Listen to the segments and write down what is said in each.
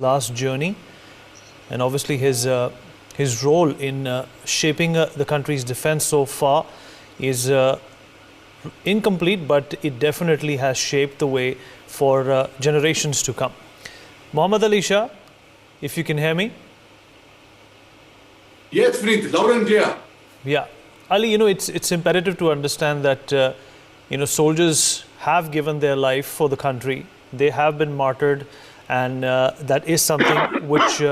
last journey, and obviously his role in shaping the country's defense so far is incomplete, but it definitely has shaped the way for generations to come. Mohammed Ali Shah, if you can hear me. Yes, Preet, loud and clear. Yeah. Ali, it's imperative to understand that, soldiers have given their life for the country. They have been martyred, and that is something which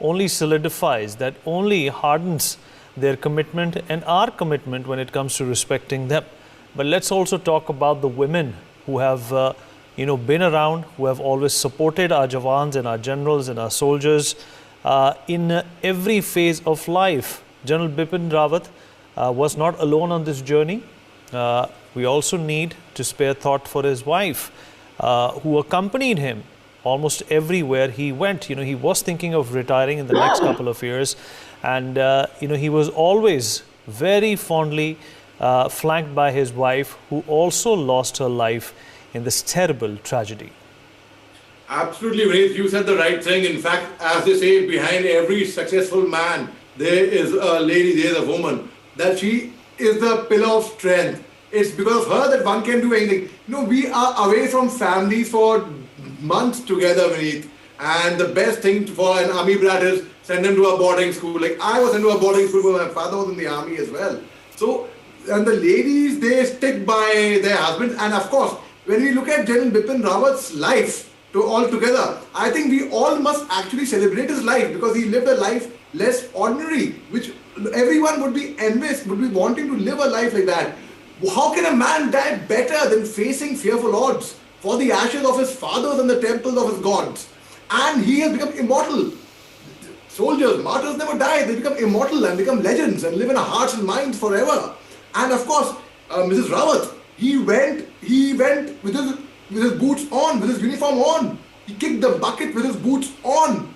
only solidifies, that only hardens their commitment and our commitment when it comes to respecting them. But let's also talk about the women who have, been around, who have always supported our Jawans and our generals and our soldiers in every phase of life. General Vipin Rawat was not alone on this journey. We also need to spare thought for his wife, who accompanied him almost everywhere he went. He was thinking of retiring in the next couple of years, and he was always very fondly flanked by his wife, who also lost her life in this terrible tragedy. Absolutely, Vineet, you said the right thing. In fact, as they say, behind every successful man, there is a lady, there is a woman, that she is the pillar of strength. It's because of her that one can do anything. We are away from families for months together, Vineet, and the best thing for an army brat is send them to a boarding school. Like I was sent to a boarding school, but my father was in the army as well. So, and the ladies, they stick by their husbands. And of course, when we look at General Vipin Rawat's life altogether, I think we all must actually celebrate his life, because he lived a life less ordinary, which everyone would be envious, would be wanting to live a life like that. How can a man die better than facing fearful odds for the ashes of his fathers and the temples of his gods? And he has become immortal. Soldiers, martyrs never die. They become immortal and become legends and live in our hearts and minds forever. And of course, Mrs. Rawat, he went with his boots on, with his uniform on. He kicked the bucket with his boots on.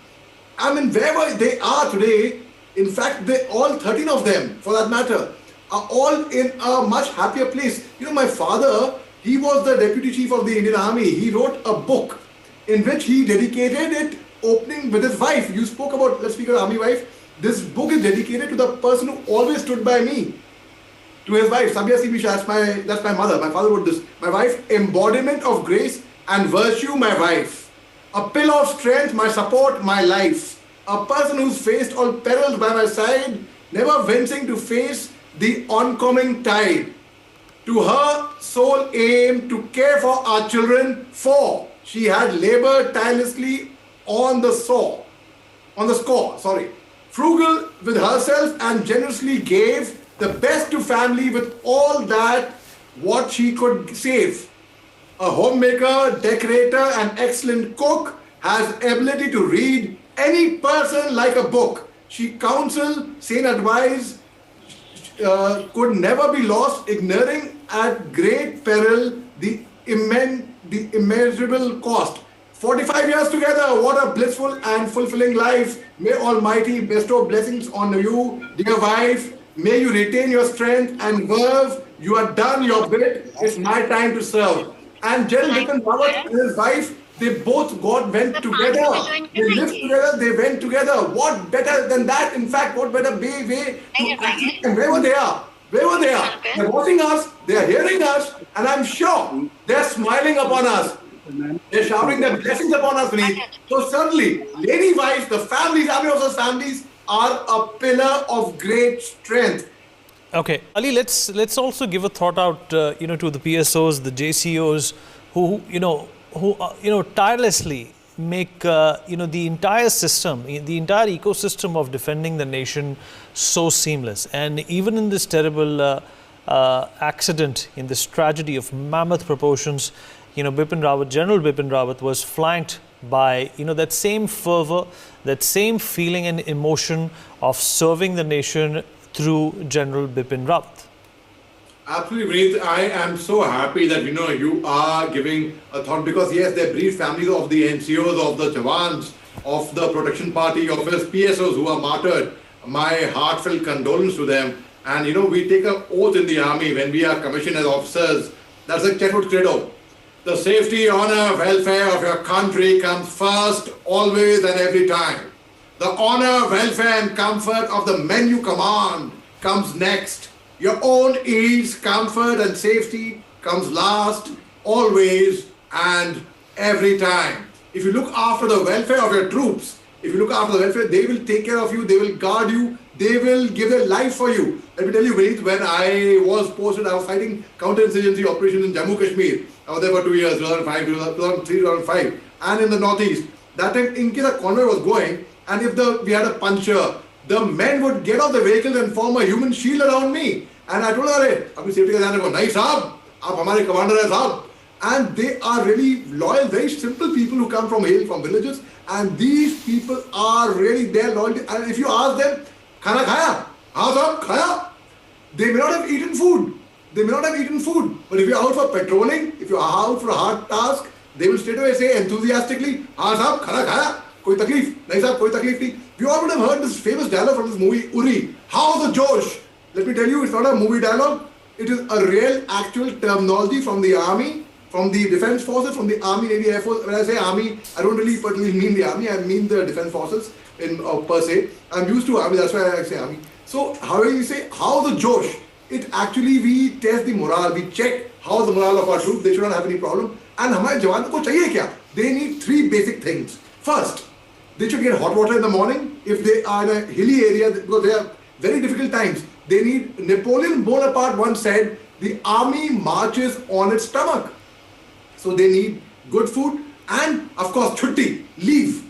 I mean, wherever they are today, in fact, they all 13 of them, for that matter, are all in a much happier place. My father, he was the deputy chief of the Indian Army. He wrote a book in which he dedicated it, opening with his wife. You spoke about, let's speak of army wife. This book is dedicated to the person who always stood by me. To his wife, Sabya Sibisha, that's my mother. My father wrote this. My wife, embodiment of grace and virtue, my wife. A pillar of strength, my support, my life. A person who's faced all perils by my side, never wincing to face the oncoming tide. To her sole aim to care for our children, for she had labored tirelessly on the score. Frugal with herself and generously gave the best to family with all that what she could save. A homemaker, decorator, and excellent cook, has ability to read any person like a book. She counsel, sane advice, could never be lost, ignoring at great peril the immeasurable cost. 45 years together, what a blissful and fulfilling life. May Almighty bestow blessings on you, dear wife. May you retain your strength and verve. You are done your bit. It's my time to serve. And General Vipin Rawat and his wife, they both went together. They lived together, they went together. What better than that? In fact, what better way to, and wherever they are, they're watching us, they're hearing us, and I'm sure they're smiling upon us. They're showering their blessings upon us, Vineet. So certainly, lady wives, the families, army officers' families, are a pillar of great strength. Okay, Ali, let's also give a thought out, to the PSOs, the JCOs, who tirelessly make the entire system, the entire ecosystem of defending the nation so seamless. And even in this terrible accident, in this tragedy of mammoth proportions, General Vipin Rawat was flanked by that same fervor, that same feeling and emotion of serving the nation through General Vipin Rawat. Absolutely, Vineet. I am so happy that you are giving a thought, because yes, they're bereaved families of the NCOs, of the Jawans, of the Protection Party, of his PSOs who are martyred. My heartfelt condolence to them. And we take an oath in the army when we are commissioned as officers. That's a Chetwood credo. The safety, honor, welfare of your country comes first, always and every time. The honor, welfare and comfort of the men you command comes next. Your own ease, comfort and safety comes last, always and every time. If you look after the welfare of your troops, if you look after the welfare, they will take care of you, they will guard you, they will give their life for you. Let me tell you, Vineet, when I was posted, I was fighting counterinsurgency operations in Jammu Kashmir. I was there for 2 years, 2005, 2003, 2005, and in the northeast. That time, in case a convoy was going, and if we had a puncher, the men would get off the vehicles and form a human shield around me. And I told her, "Apni safety ka dhyan rakho." "Nahi sahab, aap hamare commander hai sahab." And they are really loyal, very simple people who come from villages. And these people are really their loyalty. And if you ask them, "Khana khaya?" "Haan sahab, khaya." They may not have eaten food. They may not have eaten food. But if you're out for patrolling, if you're out for a hard task, they will straight away say enthusiastically, "Haan sahab, khana khaya? Koi takleef?" "Nahi sahab, koi takleef nahi." You all would have heard this famous dialogue from this movie, Uri. How's the Josh? Let me tell you, it's not a movie dialogue. It is a real, actual terminology from the army, from the defense forces, from the army, navy, air force. When I say army, I don't really particularly mean the army. I mean the defense forces per se. I'm used to army. That's why I say army. So, how do you say, how's the Josh? It actually, we test the morale. We check how's the morale of our troops. They should not have any problem. And हमारे जवानों को चाहिए क्या? They need 3 basic things. First, they should get hot water in the morning if they are in a hilly area, because they are very difficult times. They need, Napoleon Bonaparte once said, the army marches on its stomach. So they need good food and of course chutti, leave.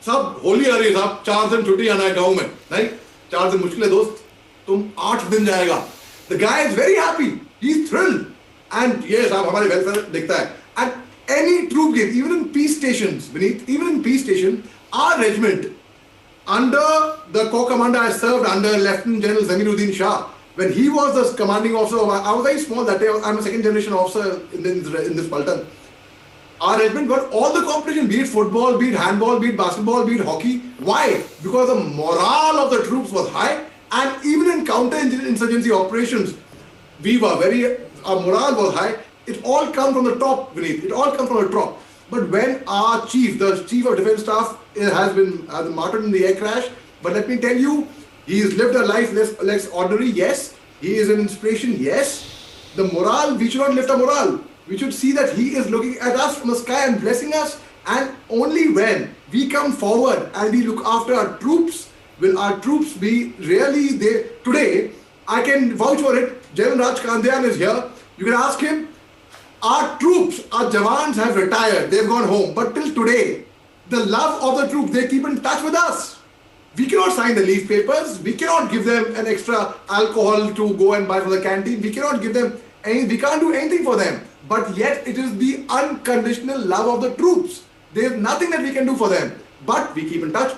सब होली आ रही है साहब, 4 दिन छुट्टी आना है गाँव में, नहीं 4 दिन मुश्किल है दोस्त, तुम 8 दिन जाएगा. The guy is very happy, he's thrilled, and yes साहब हमारे welfare दिखता है. And any troop gave, even in peace stations, Vineet, even in peace station, our regiment, under the corps commander I served under, Lieutenant General Zamiruddin Shah, when he was the commanding officer, I was very small that day, I'm a second generation officer in this Paltan. Our regiment got all the competition, be it football, be it handball, be it basketball, be it hockey. Why? Because the morale of the troops was high, and even in counter-insurgency operations, our morale was high. It all comes from the top, Vineet. It all comes from the top. But when our chief, the chief of defense staff, has been martyred in the air crash, but let me tell you, he has lived a life less ordinary, yes. He is an inspiration, yes. The morale, we should not lift our morale. We should see that he is looking at us from the sky and blessing us. And only when we come forward and we look after our troops, will our troops be really there. Today, I can vouch for it. General Raj Kandyan is here. You can ask him. Our troops, our Jawans have retired, they've gone home. But till today, the love of the troops, they keep in touch with us. We cannot sign the leave papers. We cannot give them an extra alcohol to go and buy from the canteen. We cannot give them any, we can't do anything for them. But yet it is the unconditional love of the troops. There is nothing that we can do for them. But we keep in touch.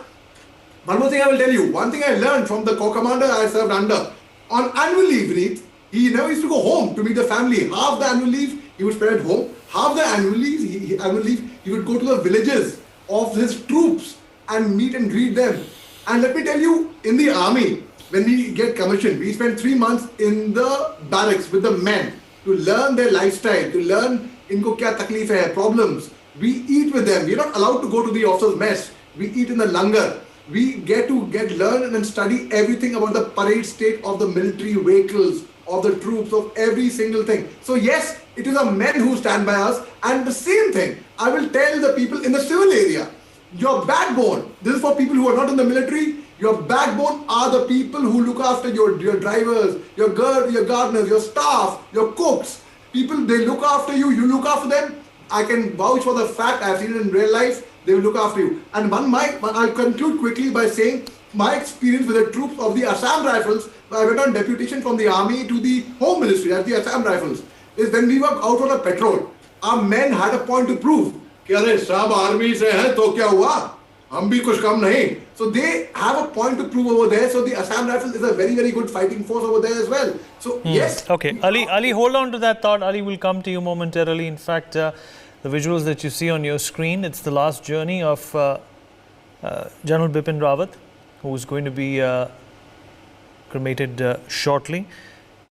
One more thing I will tell you. One thing I learned from the corps commander I served under. On annual leave, Vineet, he never used to go home to meet the family. Half the annual leave, he would spend at home. Half the annual leave, he would go to the villages of his troops and meet and greet them. And let me tell you, in the army, when we get commissioned, we spend 3 months in the barracks with the men to learn their lifestyle, to learn inko kya takleef hai, problems. We eat with them. We're not allowed to go to the officers' mess. We eat in the langar. We get to learn and study everything about the parade state of the military vehicles, of the troops, of every single thing. So yes, it is the men who stand by us. And the same thing, I will tell the people in the civil area, your backbone, this is for people who are not in the military, your backbone are the people who look after your drivers, your gardeners, your staff, your cooks. People, they look after you, you look after them. I can vouch for the fact, I've seen it in real life, they will look after you. And I'll conclude quickly by saying my experience with the troops of the Assam Rifles, I went on deputation from the army to the Home Ministry at the Assam Rifles, is when we were out on a patrol, our men had a point to prove. कि अरे सब army से हैं तो क्या हुआ, हम भी कुछ कम नहीं. So they have a point to prove over there. So the Assam Rifles is a very, very good fighting force over there as well. So yes. Okay, Ali, hold on to that thought. Ali will come to you momentarily. In fact, the visuals that you see on your screen, it's the last journey of General Vipin Rawat, who is going to be cremated shortly.